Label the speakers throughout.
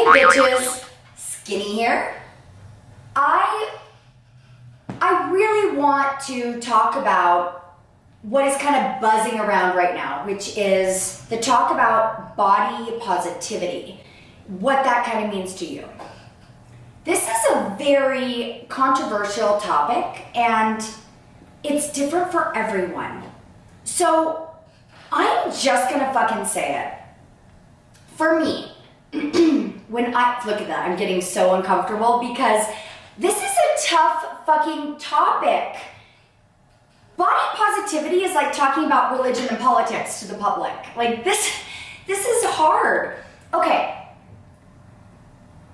Speaker 1: Hey bitches, Skinny here. I really want to talk about what is kind of buzzing around right now, which is the talk about body positivity, what that kind of means to you. This is a very controversial topic and it's different for everyone. So I'm just gonna fucking say it. For me, look at that, I'm getting so uncomfortable because this is a tough fucking topic. Body positivity is like talking about religion and politics to the public. Like this is hard. Okay,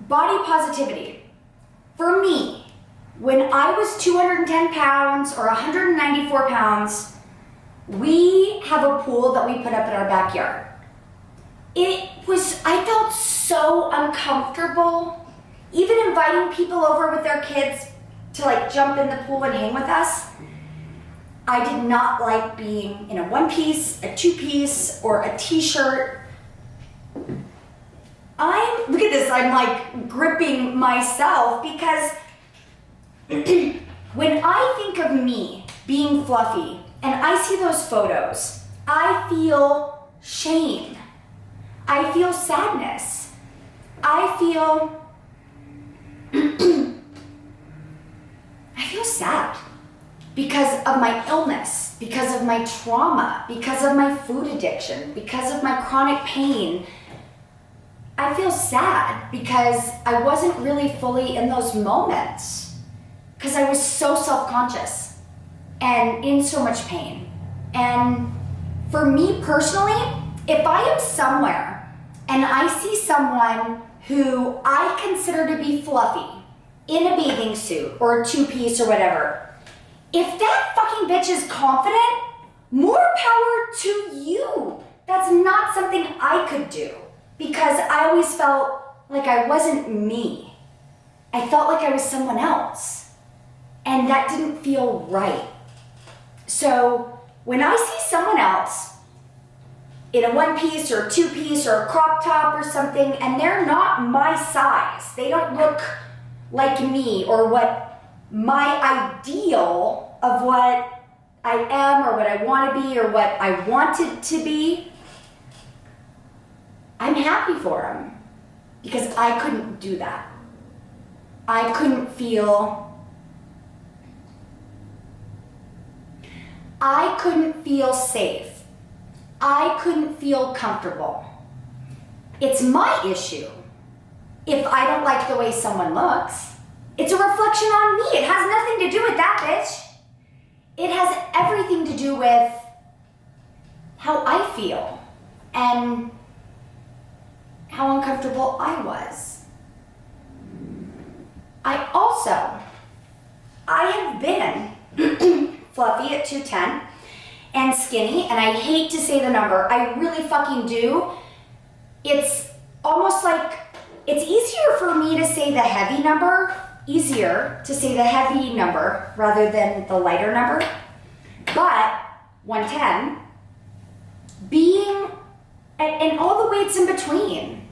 Speaker 1: body positivity. For me, when I was 210 pounds or 194 pounds, we have a pool that we put up in our backyard. I felt so uncomfortable, even inviting people over with their kids to like jump in the pool and hang with us. I did not like being in a one piece, a two piece, or a t-shirt. Look at this, I'm like gripping myself because when I think of me being fluffy and I see those photos, I feel shame. I feel sadness. I feel sad because of my illness, because of my trauma, because of my food addiction, because of my chronic pain. I feel sad because I wasn't really fully in those moments because I was so self-conscious and in so much pain. And for me personally, if I am somewhere and I see someone who I consider to be fluffy in a bathing suit or a two-piece or whatever, if that fucking bitch is confident, more power to you. That's not something I could do because I always felt like I wasn't me. I felt like I was someone else, and that didn't feel right. So when I see someone else in a one piece or a two piece or a crop top or something, and they're not my size, they don't look like me or what my ideal of what I am or what I want to be or what I wanted to be, I'm happy for them because I couldn't do that. I couldn't feel safe. I couldn't feel comfortable. It's my issue if I don't like the way someone looks. It's a reflection on me. It has nothing to do with that bitch. It has everything to do with how I feel and how uncomfortable I was. I have been fluffy at 210 and skinny, and I hate to say the number. I really fucking do. It's almost like it's easier for me to say the heavy number, rather than the lighter number. But 110, being, and all the weights in between,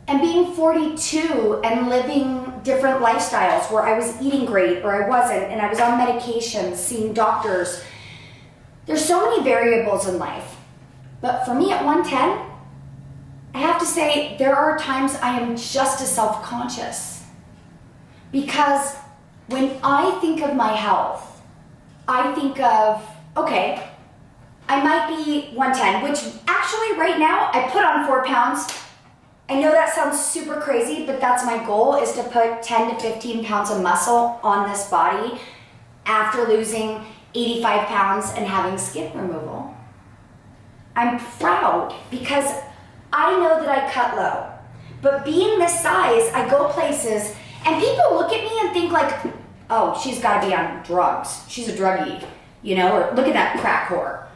Speaker 1: and being 42 and living different lifestyles where I was eating great or I wasn't, and I was on medications, seeing doctors. There's so many variables in life. But for me at 110, I have to say there are times I am just as self-conscious. Because when I think of my health, I think of, okay, I might be 110, which actually right now I put on 4 pounds. I know that sounds super crazy, but that's my goal, is to put 10 to 15 pounds of muscle on this body after losing 85 pounds and having skin removal. I'm proud because I know that I cut low. But being this size, I go places and people look at me and think like, oh, she's gotta be on drugs. She's a druggie, or look at that crack whore.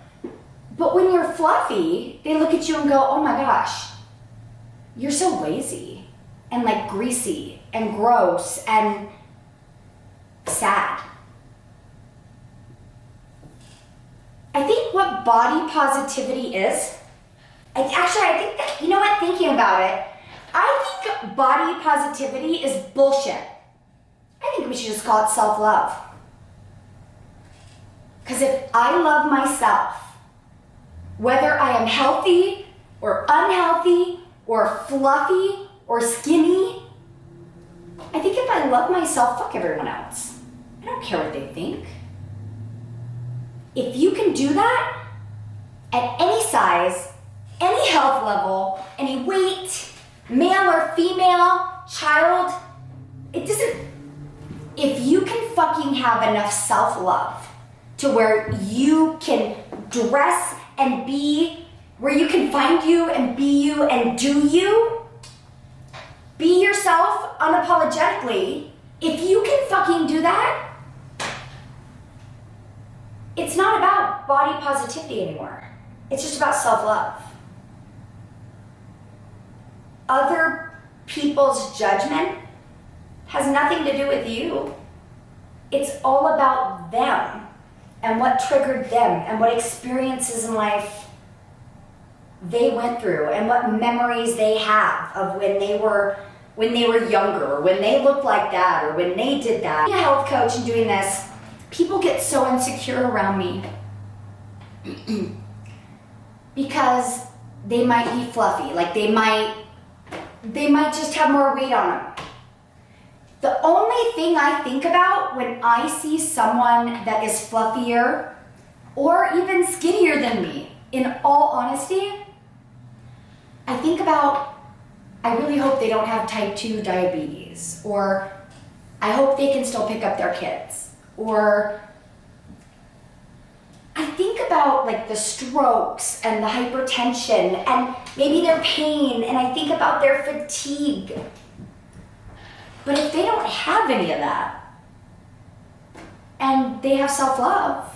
Speaker 1: But when you're fluffy, they look at you and go, oh my gosh, you're so lazy and like greasy and gross and sad. I think what body positivity is, I think that, thinking about it, I think body positivity is bullshit. I think we should just call it self-love. Because if I love myself, whether I am healthy or unhealthy or fluffy or skinny, I think if I love myself, fuck everyone else. I don't care what they think. If you can do that at any size, any health level, any weight, male or female, child, it doesn't, if you can fucking have enough self-love to where you can dress and be, where you can find you and be you and do you, be yourself unapologetically, if you can fucking do that, it's not about body positivity anymore. It's just about self-love. Other people's judgment has nothing to do with you. It's all about them and what triggered them and what experiences in life they went through and what memories they have of when they were younger, or when they looked like that, or when they did that. Being a health coach and doing this, people get so insecure around me because they might be fluffy, like they might just have more weight on them. The only thing I think about when I see someone that is fluffier or even skinnier than me, in all honesty, I think about, I really hope they don't have type 2 diabetes, or I hope they can still pick up their kids, or I think about like the strokes and the hypertension and maybe their pain, and I think about their fatigue. But if they don't have any of that, and they have self-love,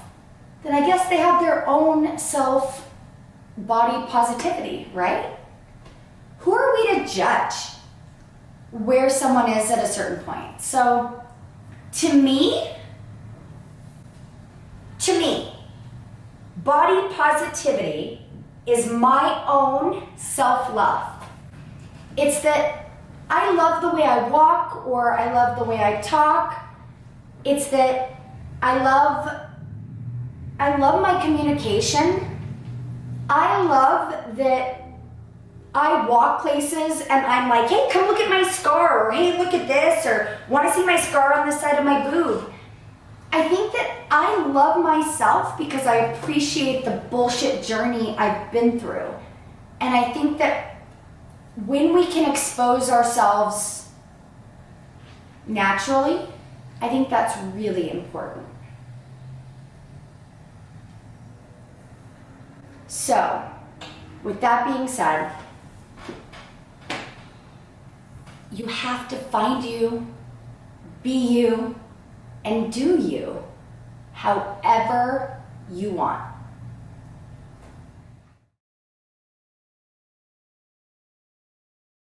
Speaker 1: then I guess they have their own self-body positivity, right? Who are we to judge where someone is at a certain point? So, to me, body positivity is my own self-love. It's that I love the way I walk, or I love the way I talk. It's that I love my communication. I love that I walk places and I'm like, hey, come look at my scar, or hey, look at this, or want to see my scar on the side of my boob. I think that I love myself because I appreciate the bullshit journey I've been through. And I think that when we can expose ourselves naturally, I think that's really important. So, with that being said, you have to find you, be you, and do you however you want.